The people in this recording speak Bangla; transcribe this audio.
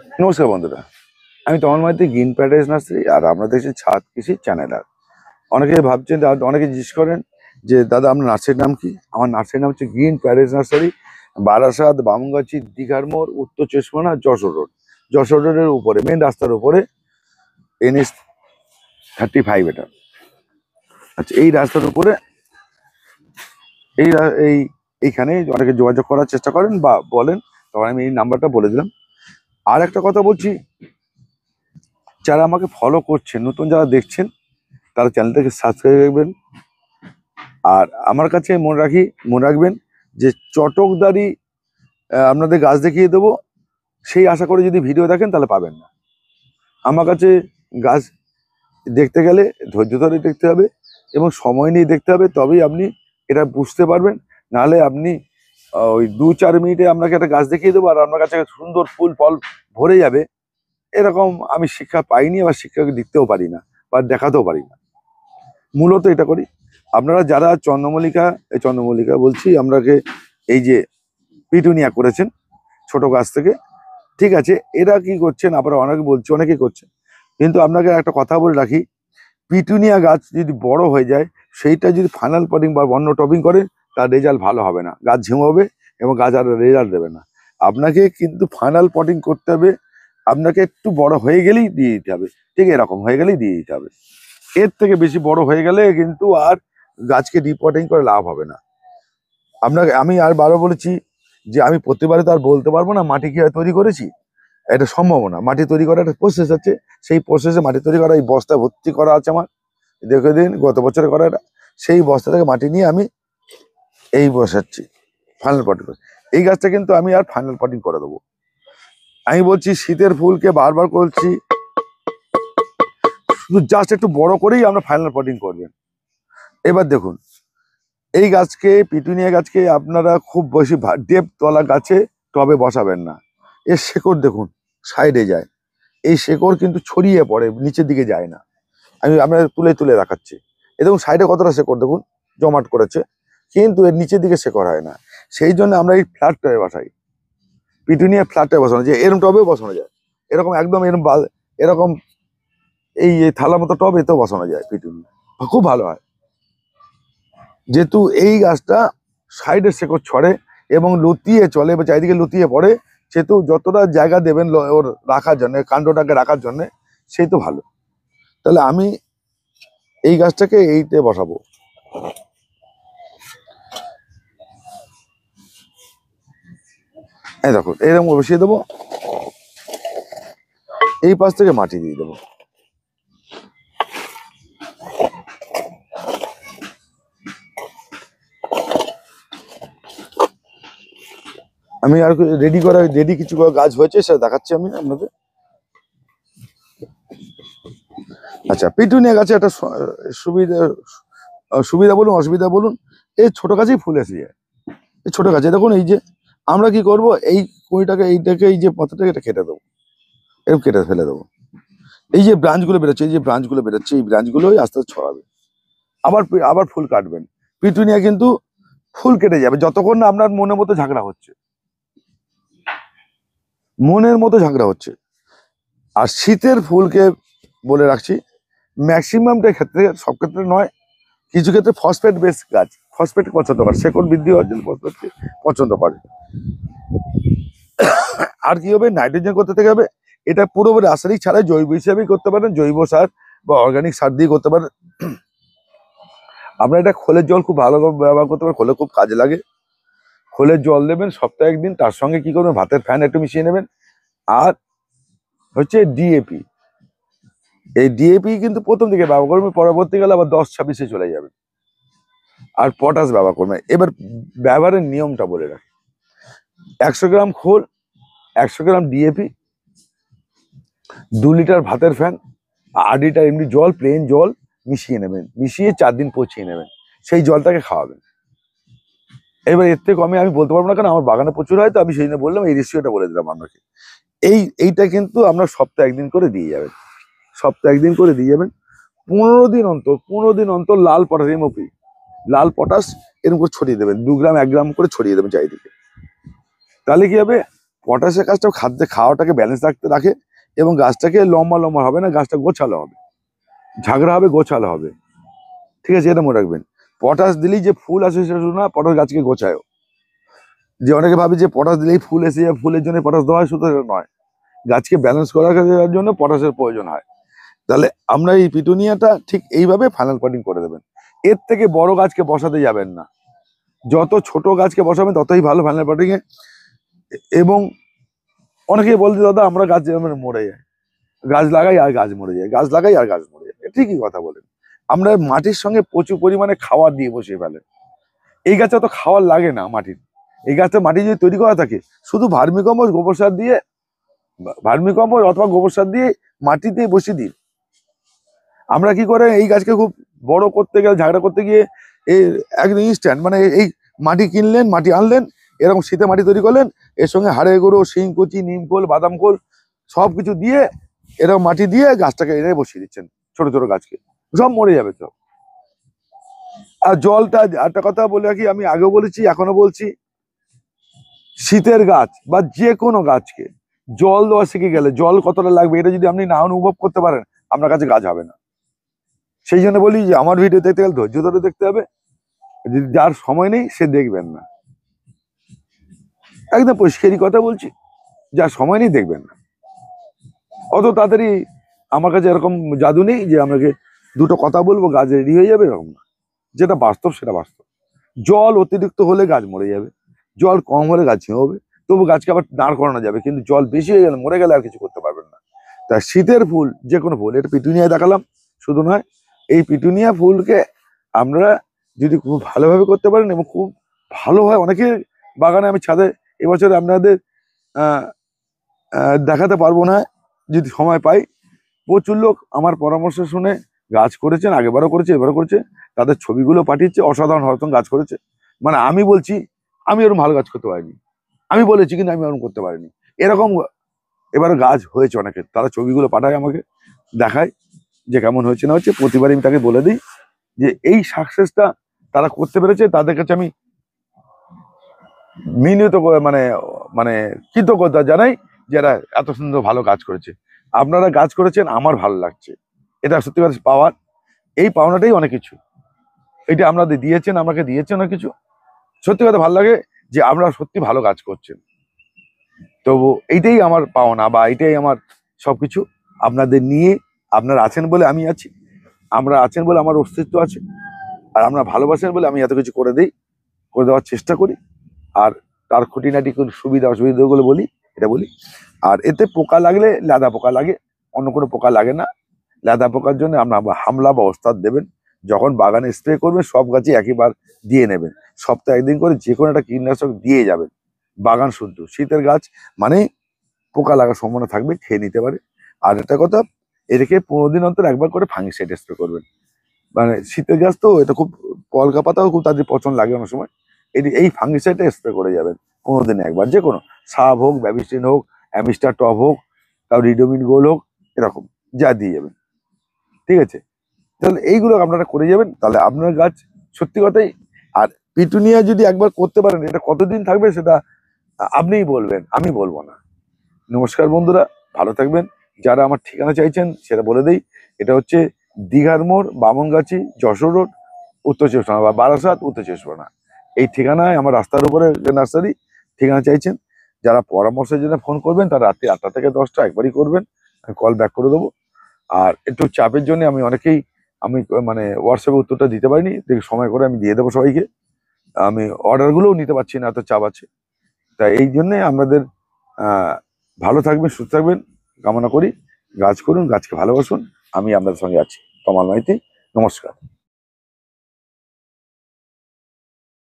নমস্কার বন্ধুরা, আমি Tamal Maity, Green Paradise Nursery. আর আমরা দেখছি ছাদ কৃষি চ্যানেল। আর অনেকে ভাবছেন, অনেকে জিজ্ঞেস করেন যে দাদা আপনার নার্সারির নাম কি? আমার নার্সারির নাম হচ্ছে green Paradise nursery, Barasat, Bamungachhi, দীঘার মোড়, উত্তর চব্বিশ পরগনা, যশোর রোড। যশোর রোডের উপরে, মেন রাস্তার উপরে, NH-35 এটা। আচ্ছা, এই রাস্তার উপরে এই এইখানে অনেকে যোগাযোগ করার চেষ্টা করেন বা বলেন, তখন আমি এই নাম্বারটা বলে দিলাম। আর একটা কথা বলছি, যারা আমাকে ফলো করছেন, নতুন যারা দেখছেন, তারা চ্যানেলটাকে সাবস্ক্রাইব রাখবেন। আর আমার কাছে মনে রাখবেন যে চটকদারি আপনাদের গাছ দেখিয়ে দেবো, সেই আশা করে যদি ভিডিও দেখেন তাহলে পাবেন না। আমার কাছে গাছ দেখতে গেলে ধৈর্য ধরে দেখতে হবে এবং সময় নিয়ে দেখতে হবে, তবেই আপনি এটা বুঝতে পারবেন। নাহলে আপনি ওই 2-4 মিনিটে আপনাকে একটা গাছ দেখিয়ে দেবো আর আপনার কাছে সুন্দর ফুল ফল ভরে যাবে, এরকম আমি শিক্ষা পাইনি, আবার শিক্ষাকে দিতেও পারি না বা দেখাতেও পারি না। মূলত এটা করি। আপনারা যারা চন্দ্রমল্লিকা বলছি, আপনাকে এই যে পিটুনিয়া করেছেন ছোট গাছ থেকে, ঠিক আছে, এরা কি করছেন, আপনারা অনেকে বলছে, অনেকেই করছেন, কিন্তু আপনাকে একটা কথা বলে রাখি, পিটুনিয়া গাছ যদি বড় হয়ে যায়, সেইটা যদি ফাইনাল পটিং বা অন্য টপিং করে, তার রেজাল্ট ভালো হবে না, গাছ ঝিমাবে এবং গাছ আর রেজাল্ট দেবে না। আপনাকে কিন্তু ফাইনাল পটিং করতে হবে, আপনাকে একটু বড় হয়ে গেলেই দিয়ে দিতে হবে, ঠিক এরকম হয়ে গেলেই দিয়ে দিতে হবে। এর থেকে বেশি বড় হয়ে গেলে কিন্তু আর গাছকে রিপোর্টিং করে লাভ হবে না। আপনাকে আমি আর বারো বলেছি যে আমি প্রতিবারে তো আর বলতে পারবো না মাটি কিভাবে তৈরি করেছি, এটা সম্ভব না। মাটি তৈরি করার একটা প্রসেস আছে, সেই প্রসেসে মাটি তৈরি করা, এই বস্তা ভর্তি করা আছে আমার, দেখে দিন গত বছরে করা এটা। সেই বস্তা থেকে মাটি নিয়ে আমি এই বসাচ্ছি ফাইনাল পটিং করে। এই গাছটা কিন্তু আমি আর ফাইনাল পটিং করে দেবো। আমি বলছি শীতের ফুলকে বারবার বলছি, শুধু জাস্ট একটু বড় করেই আমরা ফাইনাল পটিং করবেন। এবার দেখুন, এই গাছকে, পিটুনিয়া গাছকে আপনারা খুব বেশি ডেপ তলা গাছে টবে বসাবেন না। এর শেকড় দেখুন সাইডে যায়, এই শেকড় কিন্তু ছড়িয়ে পড়ে, নিচের দিকে যায় না। আমি আপনাদের তুলে তুলে দেখাচ্ছি, এ দেখুন সাইডে কতটা শেকড় দেখুন জমাট করেছে, কিন্তু এর নিচের দিকে শেকড় হয় না। সেই জন্য আমরা এই ফ্ল্যাট টবে বসাই, পিটুনিয়া ফ্ল্যাট টবে বসানো যায়, এরকম টবেও বসানো যায়, এরকম একদম এরকম এই থালা মতো টবে এতেও বসানো যায় পিটুনিয়া, খুব ভালো হয়। যেহেতু এই গাছটা সাইডের শেকড় ছড়ে এবং লতিয়ে চলে বা চারিদিকে লতিয়ে পড়ে, সেহেতু যতটা জায়গা দেবেন ওর রাখার জন্য, কাণ্ডটাকে রাখার জন্য, সেই তো ভালো। তাহলে আমি এই গাছটাকে এইতে বসাবো। এই দেখুন এরকম বসিয়ে দেবো, এই পাশ থেকে মাটি দিয়ে দেবো। আমি আর রেডি কিছু গাছ হয়েছে, সেটা দেখাচ্ছি আমি আপনাদের। আচ্ছা, পিটুনিয়া গাছে একটা সুবিধা বলুন অসুবিধা বলুন, এই ছোট গাছেই ফুল এসে যায়। এই ছোট গাছে দেখুন, এই যে আমরা কি করব, এই কুঁড়িটাকে, এইটাকে, এই যে পাতাটাকে এটা কেটে দেবো, এরকম কেটে ফেলে দেবো। এই যে ব্রাঞ্চগুলো বেরোচ্ছে, এই যে ব্রাঞ্চগুলো বেরোচ্ছে, এই ব্রাঞ্চগুলোই আস্তে আস্তে ছড়াবে। আবার আবার ফুল কাটবেন। পিটুনিয়া কিন্তু ফুল কেটে যাবে যতক্ষণ না আপনার মনের মতো ঝাঁকড়া হচ্ছে, মনের মতো ঝাঁকড়া হচ্ছে। আর শীতের ফুলকে বলে রাখছি, ম্যাক্সিমামটা ক্ষেত্রে, সব ক্ষেত্রে নয়, কিছু ক্ষেত্রে ফসফেট বেস গাছ ফসফেট পছন্দ করে, শেকড় বৃদ্ধি হওয়ার জন্য ফসফেটকে পছন্দ করে। আর কি হবে, নাইট্রোজেন করতে থেকে হবে। এটা পুরোপুরি রাসায়নিক ছাড়াই জৈব হিসাবেই করতে পারেন, জৈব সার বা অর্গানিক সার দিয়ে করতে পারেন। আপনার এটা খোলের জল খুব ভালো ব্যবহার করতে পারেন, খোলে খুব কাজে লাগে। খোলের জল দেবেন সপ্তাহে একদিন, তার সঙ্গে কি করবেন, ভাতের ফ্যান একটু মিশিয়ে নেবেন। আর হচ্ছে ডিএপি, এই ডিএপি কিন্তু প্রথম দিকে ব্যবহার করবেন, পরবর্তীকালে আবার 10-26-এ চলে যাবে। আর পটাশ ব্যবহার করবেন। এবার ব্যবহারের নিয়মটা বলে রাখি, 100 গ্রাম খোল, 100 গ্রাম ডিএপি, 2 লিটার ভাতের ফ্যান, 8 লিটার এমনি জল, প্লেন জল মিশিয়ে নেবেন, মিশিয়ে 4 দিন পচিয়ে নেবেন, সেই জলটাকে খাওয়াবেন। এবার এর থেকে কমে আমি বলতে পারবো না, কারণ আমার বাগানে প্রচুর হয়, তো আমি সেই জন্য বললাম, এই রেশিওটা বলে দিলাম আপনাকে। এইটা কিন্তু আমরা সপ্তাহে একদিন করে দিয়ে যাবেন, সপ্তাহে একদিন করে দিয়ে যাবেন। 15 দিন অন্তর লাল পটাশ, এমওপি লাল পটাশ এরকম করে ছড়িয়ে দেবেন, 2 গ্রাম 1 গ্রাম করে ছড়িয়ে দেবেন চারিদিকে। তাহলে কি হবে, পটাশের কাজটা খাদ্যে খাওয়াটাকে ব্যালেন্স রাখে এবং গাছটাকে লম্বা লম্বা হবে না, গাছটা গোছালো হবে, ঝাগড়া হবে, গোছালো হবে। ঠিক আছে, এটা মনে রাখবেন। পটাশ দিলেই যে ফুল আসে সেটা শুধু না, পটাশ গাছকে গোছায়। যে অনেকে ভাবে যে পটাশ দিলেই ফুল এসে যায়, ফুলের জন্য পটাশ দেওয়া হয়, শুধু সেটা নয়, গাছকে ব্যালেন্স করার জন্য পটাশের প্রয়োজন হয়। তাহলে আমরা এই পিটুনিয়াটা ঠিক এইভাবে ফাইনাল পটিং করে দেবেন। এর থেকে বড় গাছকে বসাতে যাবেন না, যত ছোট গাছকে বসাবেন ততই ভালো ফাইনাল পটিং এ। এবং অনেকেই বলতে দাদা আমরা গাছ মরে যায়, গাছ লাগাই আর গাছ মরে যায়, গাছ লাগাই আর গাছ মরে যায়। ঠিকই কথা বলেন, আমরা মাটির সঙ্গে প্রচুর পরিমাণে খাবার দিয়ে বসিয়ে ফেলেন। এই গাছে অত খাওয়ার লাগে না মাটির, এই গাছটা মাটি যদি তৈরি করা থাকে শুধু ভার্মিকম্পোস্ট গোবর সার দিয়ে, ভার্মিকম্পোস্ট অথবা গোবর সার দিয়ে মাটিতে বসিয়ে দিই। আমরা কি করে এই গাছকে খুব বড় করতে গেলে, ঝাগড়া করতে গিয়ে এই একদম ইনস্ট্যান্ট, মানে এই মাটি কিনলেন, মাটি আনলেন, এরকম শীতে মাটি তৈরি করলেন, এর সঙ্গে হাড়ে গুঁড়ো, শিং কুচি, নিম খোল, বাদাম খোল সবকিছু দিয়ে এরকম মাটি দিয়ে গাছটাকে এনে বসিয়ে দিচ্ছেন, ছোট ছোট গাছকে, সব মরে যাবে সব। আর জলটা একটা কথা বলে রাখি, আমি আগেও বলেছি এখনো বলছি, শীতের গাছ বা যে কোনো গাছকে জল দেওয়া শিখে গেলে জল কতটা লাগবে এটা যদি আপনি না অনুভব করতে পারেন, আপনার কাছে গাছ হবে না। সেই জন্য বলি যে আমার ভিডিও দেখতে গেলে ধৈর্য ধরে দেখতে হবে, যার সময় নেই সে দেখবেন না, একদম পরিষ্কারই কথা বলছি, যার সময় নেই দেখবেন না। অত তাড়াতাড়ি আমার কাছে এরকম জাদু নেই যে আমাকে দুটো কথা বলবো গাছ রেডি হয়ে যাবে, এরকম না। যেটা বাস্তব সেটা বাস্তব। জল অতিরিক্ত হলে গাছ মরে যাবে, জল কম হলে গাছ ঝিমে হবে, তবু গাছকে আবার দাঁড় করানো যাবে, কিন্তু জল বেশি হয়ে গেলে, মরে গেলে আর কিছু করতে পারবেন না। তা শীতের ফুল যে কোনো ফুল, এটা পিটুনিয়ায় দেখালাম শুধু নয়, এই পিটুনিয়া ফুলকে আমরা যদি খুব ভালোভাবে করতে পারেন এবং খুব ভালো হয়, অনেকের বাগানে আমি ছাদে এবছর আপনাদের আহ দেখাতে পারবো না, যদি সময় পাই। প্রচুর লোক আমার পরামর্শ শুনে গাছ করেছেন, আগেবারও করেছে, এবারও করেছে, তাদের ছবিগুলো পাঠিয়েছে, অসাধারণ হরতন গাছ করেছে। মানে আমি বলছি আমি এরকম ভালো গাছ করতে পারিনি, আমি বলেছি কিন্তু আমি এরকম করতে পারিনি, এরকম এবারে গাছ হয়েছে অনেকের, তারা ছবিগুলো পাঠায় আমাকে, দেখায় যে কেমন হয়েছে না হচ্ছে। প্রতিবারই আমি তাকে বলে দিই যে এই সাকসেসটা তারা করতে পেরেছে, তাদের কাছে আমি মিনিত মানে মানে কৃতজ্ঞতা জানাই, যারা এত সুন্দর ভালো কাজ করেছে। আপনারা কাজ করেছেন, আমার ভালো লাগছে, এটা সত্যি কথা পাওয়ার, এই পাওনাটাই অনেক কিছু। এটা আপনাদের দিয়েছেন, আমাকে দিয়েছেন অনেক কিছু, সত্যি কথা ভালো লাগে যে আমরা সত্যি ভালো কাজ করছেন। তো এইটাই আমার পাওনা, বা এটাই আমার সবকিছু। আপনাদের নিয়ে, আপনারা আছেন বলে আমি আছি, আমরা আছেন বলে আমার অস্তিত্ব আছে, আর আমরা ভালোবাসেন বলে আমি এত কিছু করে দেওয়ার চেষ্টা করি। আর তার খুঁটিনাটি কোনো সুবিধা অসুবিধাগুলো বলি, এটা বলি। আর এতে পোকা লাগলে লেদা পোকা লাগে, অন্য কোনো পোকা লাগে না। লেদা পোকার জন্য আমরা হামলা বা ওস্তাদ দেবেন, যখন বাগানে স্প্রে করবেন সব গাছে একইবার দিয়ে নেবেন, সপ্তাহে একদিন করে যে কোনো একটা কীটনাশক দিয়ে যাবেন। বাগান শুদ্ধ, শীতের গাছ মানে পোকা লাগার সম্ভাবনা থাকবে, খেয়ে নিতে পারে। আর একটা কথা, এটাকে 15 দিন অন্তর একবার করে ফাঙ্গিসাইড স্প্রে করবেন। মানে শীতের গাছ তো এটা খুব, কলকা পাতাও খুব তাদের পছন্দ লাগে অনেক সময়, এই ফাঙ্গিসাইডটা স্প্রে করে যাবেন 15 দিনে একবার, যে কোনো সাব হোক, ব্যাবিস্টিন হোক, অ্যামিস্টার টপ হোক, তাও রিডোমিন গোল হোক, এরকম যা দিয়ে যাবেন। ঠিক আছে, তাহলে এইগুলো আপনারা করে যাবেন, তাহলে আপনার গাছ সত্যি কথাই। আর পিটুনিয়া যদি একবার করতে পারেন, এটা কতদিন থাকবে সেটা আপনিই বলবেন, আমি বলবো না। নমস্কার বন্ধুরা, ভালো থাকবেন। যারা আমার ঠিকানা চাইছেন সেটা বলে দেই, এটা হচ্ছে দীঘার মোড়, বামনগাছি, যশোর রোড, উত্তর চব্বিশ পরগনা বা বারাসাত, উত্তর চব্বিশ পরগনা। এই ঠিকানায় আমার রাস্তার উপরে নার্সারি, ঠিকানা চাইছেন। যারা পরামর্শের জন্য ফোন করবেন তারা রাত্রি 8টা থেকে 10টা একবারই করবেন, আমি কল ব্যাক করে দেবো। আর একটু চাপের জন্য আমি মানে হোয়াটসঅ্যাপে উত্তরটা দিতে পারিনি, দেখি সময় করে আমি দিয়ে দেবো সবাইকে। আমি অর্ডারগুলোও নিতে পারছি না, এত চাপ আছে। তাই এই জন্যে আপনাদের ভালো থাকবেন, সুস্থ থাকবেন কামনা করি। গাছ করুন, গাছকে ভালোবাসুন, আমি আপনাদের সঙ্গে আছি। তমাল মাইতি, নমস্কার।